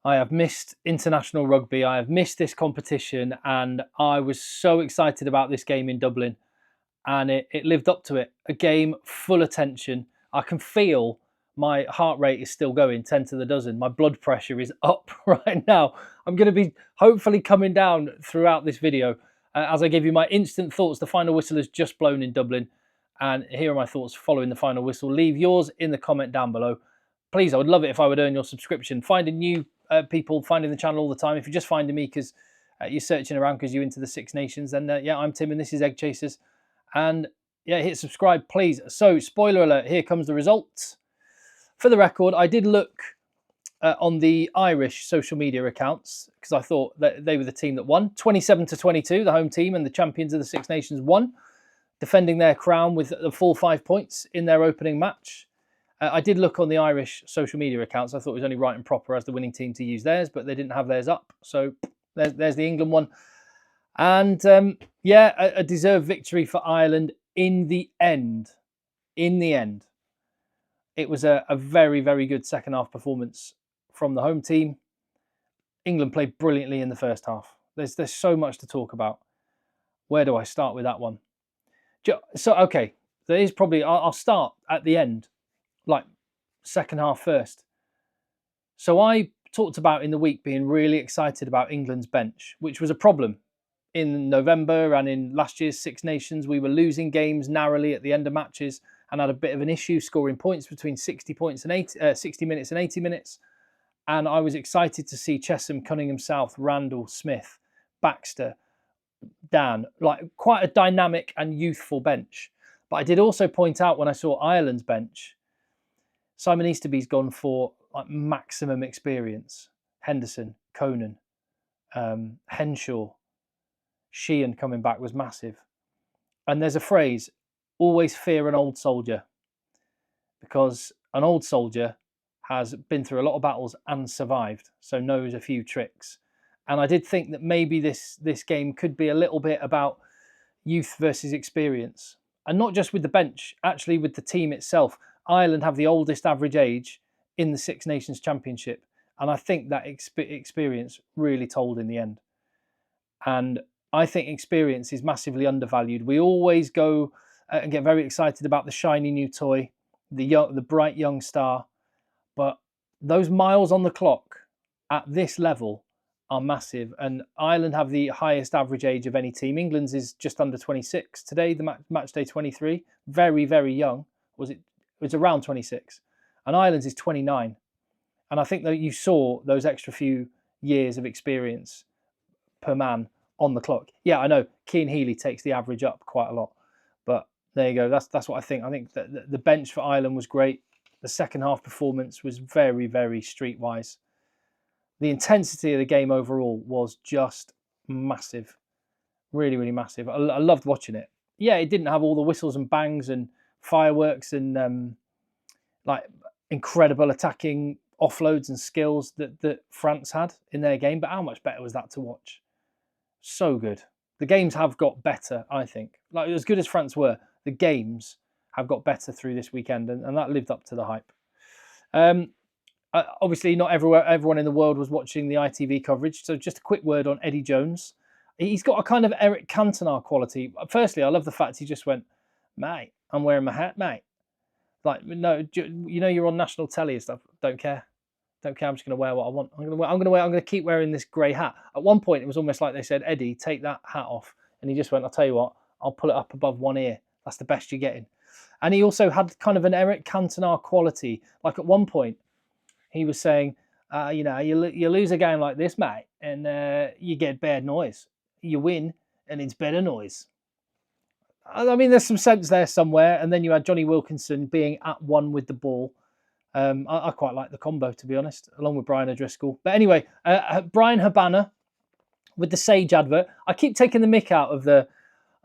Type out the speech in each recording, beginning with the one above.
I have missed international rugby. I have missed this competition, and I was so excited about this game in Dublin, and it lived up to it. A game full of tension. I can feel my heart rate is still going 10 to the dozen. My blood pressure is up right now. I'm going to be hopefully coming down throughout this video as I give you my instant thoughts. The final whistle has just blown in Dublin, and here are my thoughts following the final whistle. Leave yours in the comment down below. Please, I would love it if I would earn your subscription. Finding new people, finding the channel all the time. If you're just finding me because you're searching around because you're into the Six Nations, then yeah, I'm Tim and this is Egg Chasers. And yeah, hit subscribe, please. So, spoiler alert, here comes the results. For the record, I did look on the Irish social media accounts because I thought that they were the team that won. 27-22, the home team and the champions of the Six Nations won, defending their crown with the full 5 points in their opening match. I did look on the Irish social media accounts. I thought it was only right and proper as the winning team to use theirs, but they didn't have theirs up. So there's the England one. And yeah, a deserved victory for Ireland in the end. In the end, it was a very, very good second half performance from the home team. England played brilliantly in the first half. There's so much to talk about. Where do I start with that one? So, okay, there is probably, I'll start at the end, like second half first. So I talked about in the week being really excited about England's bench, which was a problem. In November and in last year's Six Nations, we were losing games narrowly at the end of matches and had a bit of an issue scoring points between 60 minutes and 80 minutes. And I was excited to see Chesham, Cunningham South, Randall, Smith, Baxter, Dan, like quite a dynamic and youthful bench. But I did also point out when I saw Ireland's bench, Simon Easterby's gone for like maximum experience. Henderson, Conan, Henshaw, Sheehan coming back was massive. And there's a phrase, always fear an old soldier, because an old soldier has been through a lot of battles and survived, so knows a few tricks. And I did think that maybe this game could be a little bit about youth versus experience. And not just with the bench, actually with the team itself. Ireland have the oldest average age in the Six Nations Championship. And I think that experience really told in the end. And I think experience is massively undervalued. We always go and get very excited about the shiny new toy, the bright young star. But those miles on the clock at this level are massive. And Ireland have the highest average age of any team. England's is just under 26. Today, the match day 23. Very, very young. It was around 26. And Ireland's is 29. And I think that you saw those extra few years of experience per man on the clock. Yeah, I know Cian Healy takes the average up quite a lot. But there you go. That's what I think. I think that the bench for Ireland was great. The second half performance was very, very streetwise. The intensity of the game overall was just massive. Really, really massive. I loved watching it. Yeah, it didn't have all the whistles and bangs and fireworks and like incredible attacking offloads and skills that France had in their game. But how much better was that to watch? So good. The games have got better, I think. Like as good as France were, the games have got better through this weekend, and that lived up to the hype. Obviously, not everyone in the world was watching the ITV coverage, so just a quick word on Eddie Jones. He's got a kind of Eric Cantona quality. Firstly, I love the fact he just went, mate, I'm wearing my hat, mate. Like, no, you know you're on national telly and stuff. Don't care. Don't care. I'm just going to wear what I want. I'm going to keep wearing this grey hat. At one point, it was almost like they said, Eddie, take that hat off. And he just went, I'll tell you what, I'll pull it up above one ear. That's the best you're getting. And he also had kind of an Eric Cantona quality. Like at one point, he was saying, you know, you lose a game like this, mate, and you get bad noise. You win, and it's better noise. I mean, there's some sense there somewhere. And then you had Johnny Wilkinson being at one with the ball. I quite like the combo, to be honest, along with Brian O'Driscoll. But anyway, Brian Habana with the Sage advert. I keep taking the mick out of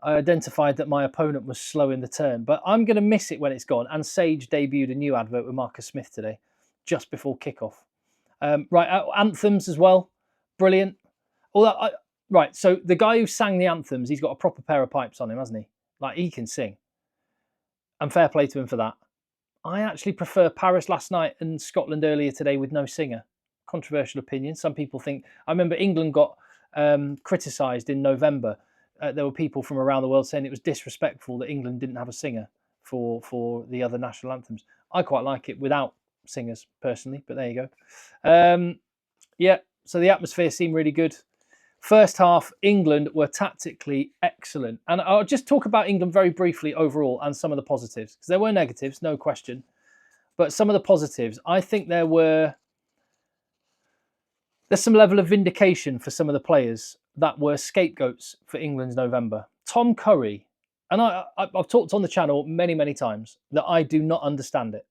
I identified that my opponent was slow in the turn, but I'm going to miss it when it's gone. And Sage debuted a new advert with Marcus Smith today, just before kickoff. Right, anthems as well. Brilliant. Right, so the guy who sang the anthems, he's got a proper pair of pipes on him, hasn't he? Like, he can sing. And fair play to him for that. I actually prefer Paris last night and Scotland earlier today with no singer. controversial opinion. Some people think, I remember England got criticised in November. There were people from around the world saying it was disrespectful that England didn't have a singer for the other national anthems. I quite like it without singers personally, but there you go. Yeah, so the atmosphere seemed really good. First half, England were tactically excellent. And I'll just talk about England very briefly overall and some of the positives, because there were negatives, no question. But some of the positives, I think there's some level of vindication for some of the players that were scapegoats for England's November. Tom Curry, and I've talked on the channel many, many times that I do not understand it.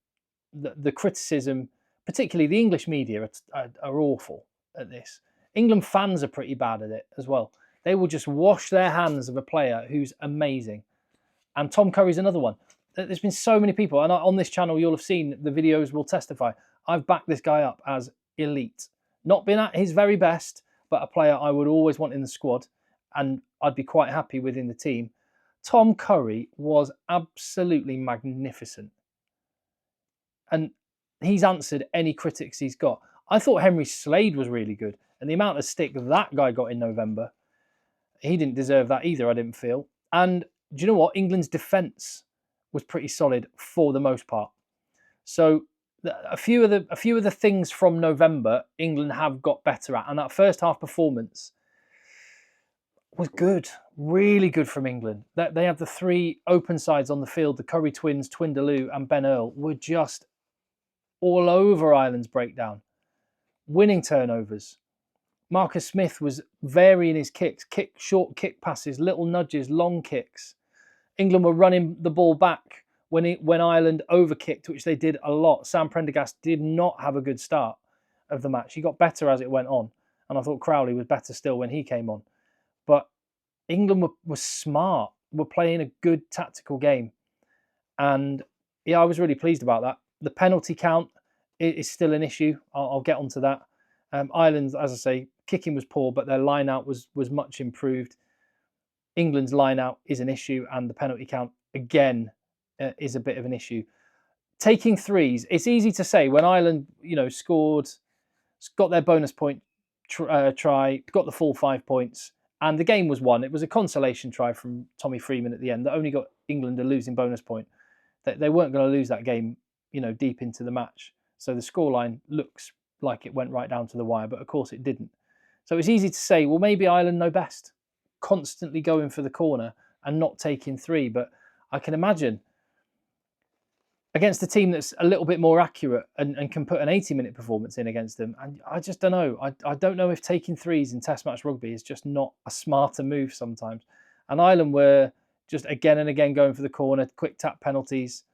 The criticism, particularly the English media, are awful at this. England fans are pretty bad at it as well. They will just wash their hands of a player who's amazing. And Tom Curry's another one. There's been so many people, and on this channel you'll have seen the videos will testify. I've backed this guy up as elite. Not been at his very best, but a player I would always want in the squad, and I'd be quite happy within the team. Tom Curry was absolutely magnificent. And he's answered any critics he's got. I thought Henry Slade was really good. And the amount of stick that guy got in November, he didn't deserve that either, I didn't feel. And do you know what? England's defence was pretty solid for the most part. So a few of the things from November, England have got better at. And that first half performance was good, really good from England. They have the three open sides on the field, the Curry twins, Twindaloo and Ben Earl, were just all over Ireland's breakdown. Winning turnovers. Marcus Smith was varying his kicks, short kick passes, little nudges, long kicks. England were running the ball back when Ireland overkicked, which they did a lot. Sam Prendergast did not have a good start of the match. He got better as it went on. And I thought Crowley was better still when he came on. But England were smart, were playing a good tactical game. And yeah, I was really pleased about that. The penalty count is still an issue. I'll get onto that. Ireland, as I say, kicking was poor, but their line-out was much improved. England's line-out is an issue, and the penalty count, again, is a bit of an issue. Taking threes, it's easy to say when Ireland, scored, got their bonus point try, got the full 5 points, and the game was won. It was a consolation try from Tommy Freeman at the end that only got England a losing bonus point. They weren't going to lose that game, deep into the match. So the scoreline looks like it went right down to the wire, but of course it didn't. So it's easy to say, well, maybe Ireland know best, constantly going for the corner and not taking three. But I can imagine against a team that's a little bit more accurate and can put an 80-minute performance in against them. And I just don't know. I don't know if taking threes in Test match rugby is just not a smarter move sometimes. And Ireland were just again and again going for the corner, quick tap penalties,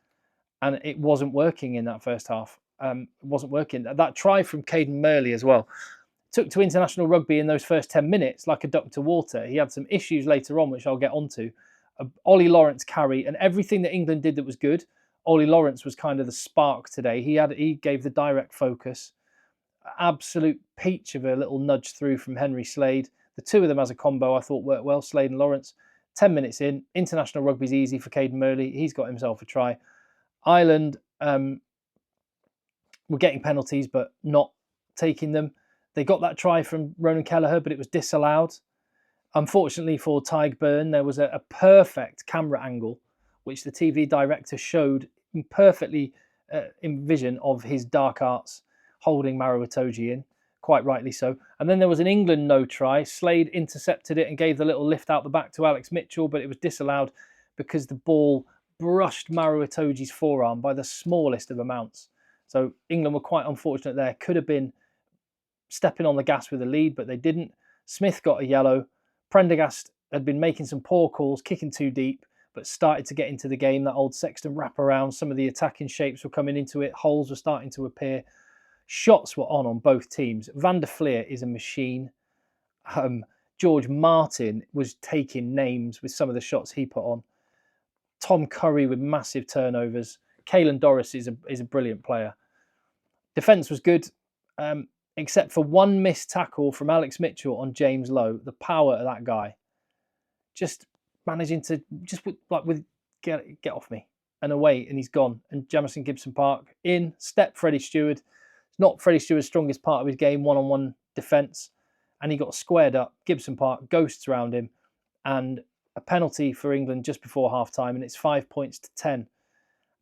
and it wasn't working in that first half. It wasn't working. That try from Caden Murley as well took to international rugby in those first 10 minutes like a duck to water. He had some issues later on, which I'll get onto. Ollie Lawrence carry, and everything that England did that was good, Ollie Lawrence was kind of the spark today. He gave the direct focus. Absolute peach of a little nudge through from Henry Slade. The two of them as a combo I thought worked well, Slade and Lawrence. 10 minutes in, international rugby's easy for Caden Murley. He's got himself a try. Ireland were getting penalties but not taking them. They got that try from Ronan Kelleher, but it was disallowed. Unfortunately for Tyg Byrne, there was a perfect camera angle, which the TV director showed perfectly in vision of his dark arts holding Maro Itoje in, quite rightly so. And then there was an England no try. Slade intercepted it and gave the little lift out the back to Alex Mitchell, but it was disallowed because the ball brushed Maro Itoje's forearm by the smallest of amounts. So England were quite unfortunate there. Could have been stepping on the gas with a lead, but they didn't. Smith got a yellow. Prendergast had been making some poor calls, kicking too deep, but started to get into the game. That old Sexton wraparound, some of the attacking shapes were coming into it. Holes were starting to appear. Shots were on both teams. Van der Fleer is a machine. George Martin was taking names with some of the shots he put on. Tom Curry with massive turnovers. Caelan Doris is a brilliant player. Defence was good, except for one missed tackle from Alex Mitchell on James Lowe. The power of that guy. Just managing to get off me and away, and he's gone. And Jamison Gibson Park in, step Freddie Stewart, It's not Freddie Stewart's strongest part of his game, one-on-one defence, and he got squared up. Gibson Park ghosts around him, and a penalty for England just before half-time, and it's 5 points to 10.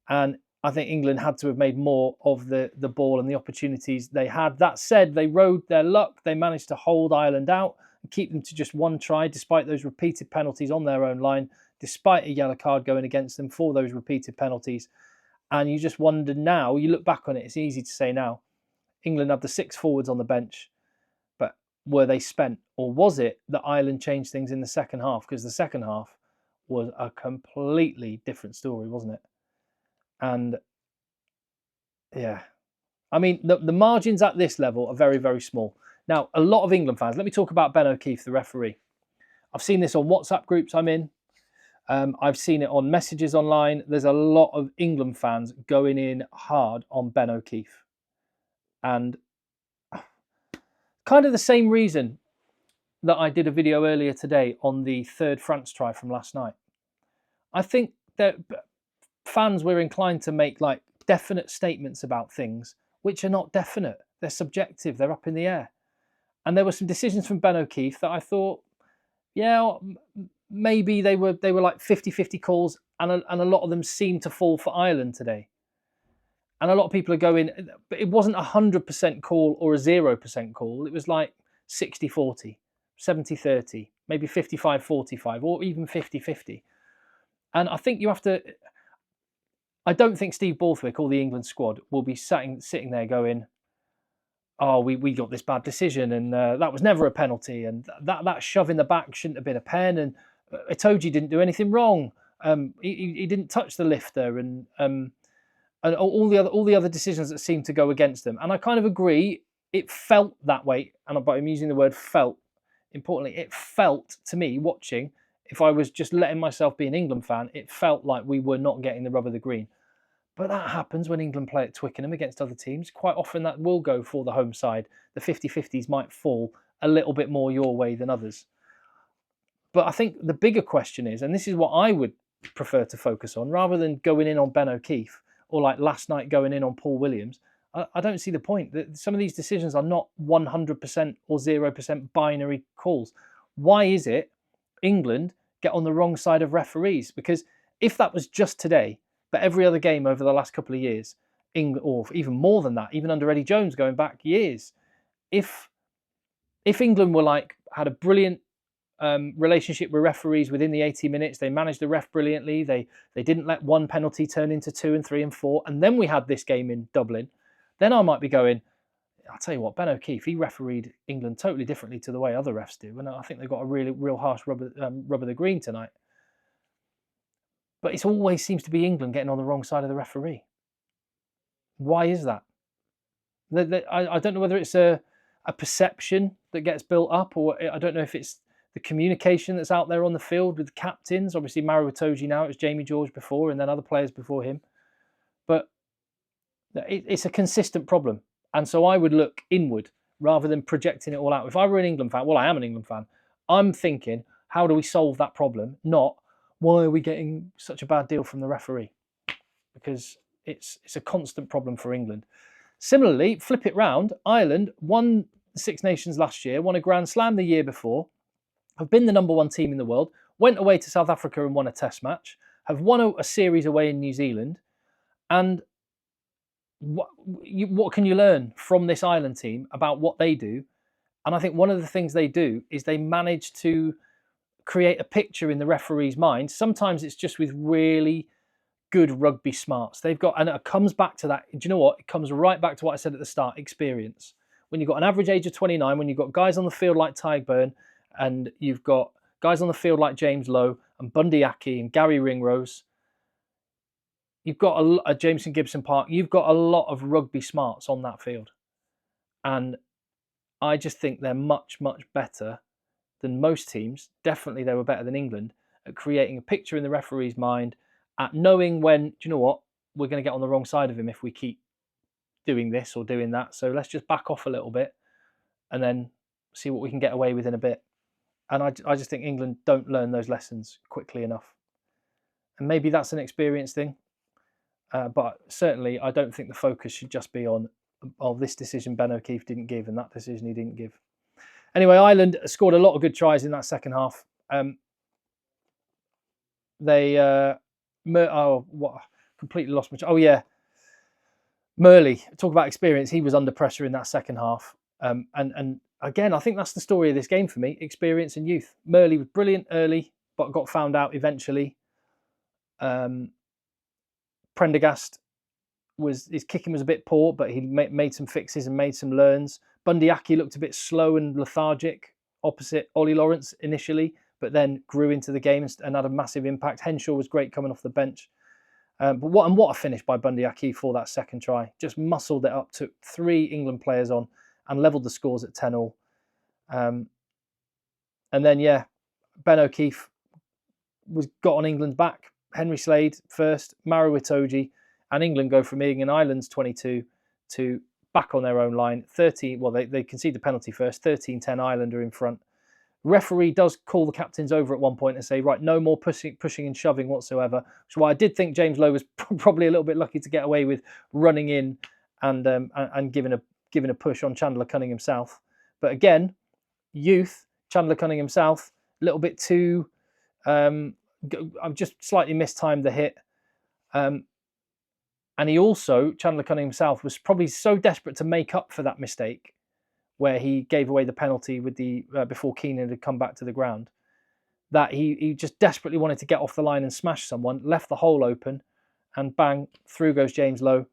And I think England had to have made more of the ball and the opportunities they had. That said, they rode their luck. They managed to hold Ireland out and keep them to just one try, despite those repeated penalties on their own line, despite a yellow card going against them for those repeated penalties. And you just wonder now, you look back on it, it's easy to say now, England had the 6 forwards on the bench, but were they spent? Or was it that Ireland changed things in the second half? Because the second half was a completely different story, wasn't it? And yeah, I mean, the margins at this level are very, very small. Now, a lot of England fans, let me talk about Ben O'Keefe, the referee. I've seen this on WhatsApp groups I'm in. I've seen it on messages online. There's a lot of England fans going in hard on Ben O'Keefe. And kind of the same reason that I did a video earlier today on the third France try from last night. I think that fans were inclined to make like definite statements about things which are not definite. They're subjective. They're up in the air. And there were some decisions from Ben O'Keefe that I thought, yeah, maybe they were like 50-50 calls, and a lot of them seemed to fall for Ireland today. And a lot of people are going, but it wasn't 100% call or a 0% call. It was like 60-40, 70-30, maybe 55-45, or even 50-50. And I think you have to... I don't think Steve Borthwick or the England squad will be sitting there going, oh, we got this bad decision, and that was never a penalty, and that shove in the back shouldn't have been a pen, and Itoje didn't do anything wrong. He didn't touch the lifter, and all the other decisions that seemed to go against them. And I kind of agree. It felt that way, and I'm using the word felt. Importantly, it felt to me watching. If I was just letting myself be an England fan, it felt like we were not getting the rub of the green. But that happens when England play at Twickenham against other teams. Quite often that will go for the home side. The 50-50s might fall a little bit more your way than others. But I think the bigger question is, and this is what I would prefer to focus on, rather than going in on Ben O'Keefe or like last night going in on Paul Williams, I don't see the point. Some of these decisions are not 100% or 0% binary calls. Why is it England get on the wrong side of referees? Because if that was just today, but every other game over the last couple of years, or even more than that, even under Eddie Jones going back years, if England were like had a brilliant relationship with referees within the 80 minutes, they managed the ref brilliantly, they didn't let one penalty turn into 2 and 3 and 4, and then we had this game in Dublin, then I might be going, I'll tell you what, Ben O'Keefe, he refereed England totally differently to the way other refs do, and I think they got a real harsh rub of the green tonight. But it always seems to be England getting on the wrong side of the referee. Why is that? I don't know whether it's a perception that gets built up, or I don't know if it's the communication that's out there on the field with the captains. Obviously, Maro Itoje now, it was Jamie George before, and then other players before him. But it's a consistent problem. And so I would look inward rather than projecting it all out. If I were an England fan, well, I am an England fan, I'm thinking, how do we solve that problem? Not, why are we getting such a bad deal from the referee? Because it's a constant problem for England. Similarly, flip it round, Ireland won the Six Nations last year, won a Grand Slam the year before, have been the number one team in the world, went away to South Africa and won a test match, have won a series away in New Zealand, and what can you learn from this Ireland team about what they do? And I think one of the things they do is they manage to create a picture in the referee's mind. Sometimes it's just with really good rugby smarts. They've got, and it comes back to that. Do you know what? It comes right back to what I said at the start, experience. When you've got an average age of 29, when you've got guys on the field like Tyburn, and you've got guys on the field like James Lowe and Bundy Aki and Gary Ringrose, you've got a Jameson Gibson Park, you've got a lot of rugby smarts on that field. And I just think they're much, much better than most teams. Definitely they were better than England at creating a picture in the referee's mind, at knowing when, do you know what, we're going to get on the wrong side of him if we keep doing this or doing that. So let's just back off a little bit and then see what we can get away with in a bit. And I just think England don't learn those lessons quickly enough. And maybe that's an experience thing. But certainly I don't think the focus should just be on oh, this decision Ben O'Keefe didn't give, and that decision he didn't give. Anyway, Ireland scored a lot of good tries in that second half. Completely lost my. Oh yeah, Murley. Talk about experience. He was under pressure in that second half. And again, I think that's the story of this game for me: experience and youth. Murley was brilliant early, but got found out eventually. Prendergast his kicking was a bit poor, but he made some fixes and made some learns. Bundy Aki looked a bit slow and lethargic, opposite Ollie Lawrence initially, but then grew into the game and had a massive impact. Henshaw was great coming off the bench. But what a finish by Bundy Aki for that second try. Just muscled it up, took 3 England players on and levelled the scores at 10-all. And then, yeah, Ben O'Keefe got on England's back. Henry Slade first, Maro Itoje, and England go from being in Ireland's 22 to back on their own line. 13. Well, they concede the penalty first. 13-10 Ireland are in front. Referee does call the captains over at one point and say, right, no more pushing and shoving whatsoever. Which is why I did think James Lowe was probably a little bit lucky to get away with running in and giving a push on Chandler Cunningham South. But again, youth, Chandler Cunningham South, a little bit too. I've just slightly mistimed the hit. And he also, Chandler Cunningham South, was probably so desperate to make up for that mistake where he gave away the penalty with before Keenan had come back to the ground, that he just desperately wanted to get off the line and smash someone, left the hole open, and bang, through goes James Lowe.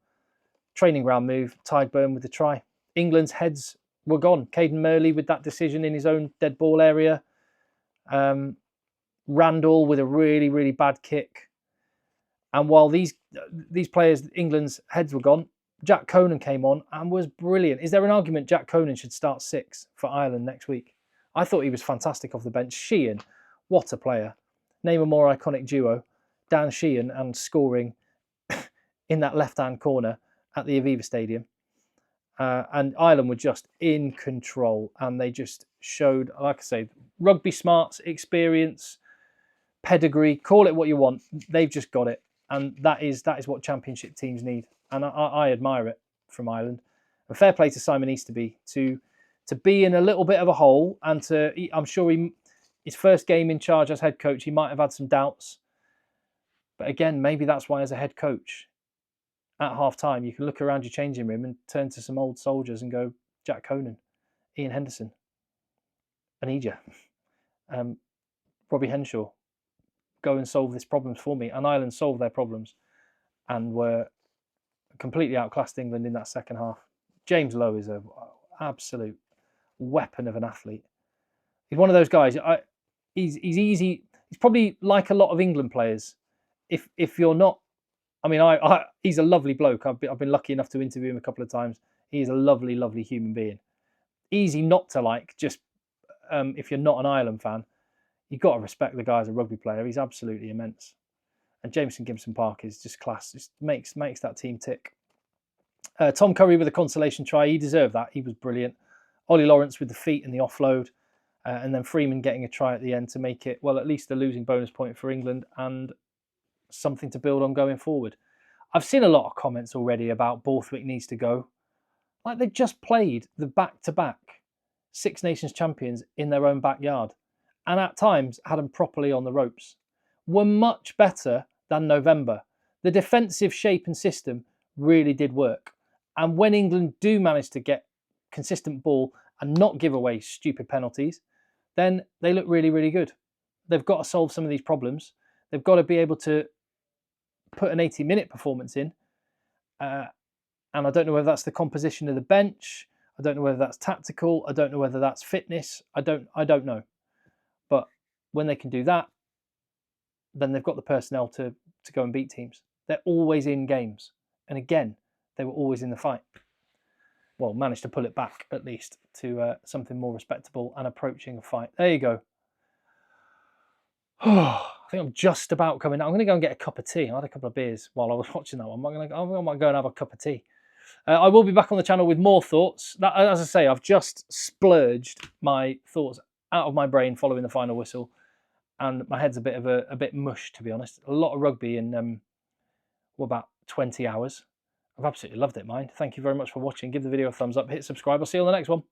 Training ground move, Tyburn with the try. England's heads were gone. Caden Murley with that decision in his own dead ball area. Randall with a really, really bad kick. And while these players, England's heads were gone, Jack Conan came on and was brilliant. Is there an argument Jack Conan should start 6 for Ireland next week? I thought he was fantastic off the bench. Sheehan, what a player. Name a more iconic duo. Dan Sheehan and scoring in that left-hand corner at the Aviva Stadium. And Ireland were just in control. And they just showed, like I say, rugby smarts, experience, pedigree, call it what you want. They've just got it. And that is what championship teams need. And I admire it from Ireland. And fair play to Simon Easterby to be in a little bit of a hole. And I'm sure his first game in charge as head coach, he might have had some doubts. But again, maybe that's why as a head coach, at half-time, you can look around your changing room and turn to some old soldiers and go, Jack Conan, Ian Henderson, Anija, Robbie Henshaw, go and solve this problems for me. And Ireland solved their problems and were completely outclassed England in that second half. James Lowe is an absolute weapon of an athlete. He's one of those guys. He's easy. He's probably like a lot of England players. If you're not, I mean, he's a lovely bloke. I've been lucky enough to interview him a couple of times. He's a lovely, lovely human being. Easy not to like. Just if you're not an Ireland fan, you've got to respect the guy as a rugby player. He's absolutely immense. And Jameson Gibson Park is just class. Just makes that team tick. Tom Curry with a consolation try. He deserved that. He was brilliant. Ollie Lawrence with the feet and the offload. And then Freeman getting a try at the end to make it, well, at least a losing bonus point for England and something to build on going forward. I've seen a lot of comments already about Borthwick needs to go. Like they just played the back-to-back Six Nations champions in their own backyard. And at times had them properly on the ropes, were much better than November. The defensive shape and system really did work. And when England do manage to get consistent ball and not give away stupid penalties, then they look really, really good. They've got to solve some of these problems. They've got to be able to put an 80-minute performance in. And I don't know whether that's the composition of the bench. I don't know whether that's tactical. I don't know whether that's fitness. I don't know. But when they can do that, then they've got the personnel to go and beat teams. They're always in games. And again, they were always in the fight. Well, managed to pull it back, at least, to something more respectable and approaching a fight. There you go. I think I'm just about coming out. I'm going to go and get a cup of tea. I had a couple of beers while I was watching that one. I might go and have a cup of tea. I will be back on the channel with more thoughts. As I say, I've just splurged my thoughts out of my brain following the final whistle, and my head's a bit mush, to be honest. A lot of rugby in about 20 hours. I've absolutely loved it, mind. Thank you very much for watching. Give the video a thumbs up, hit subscribe. I'll see you on the next one.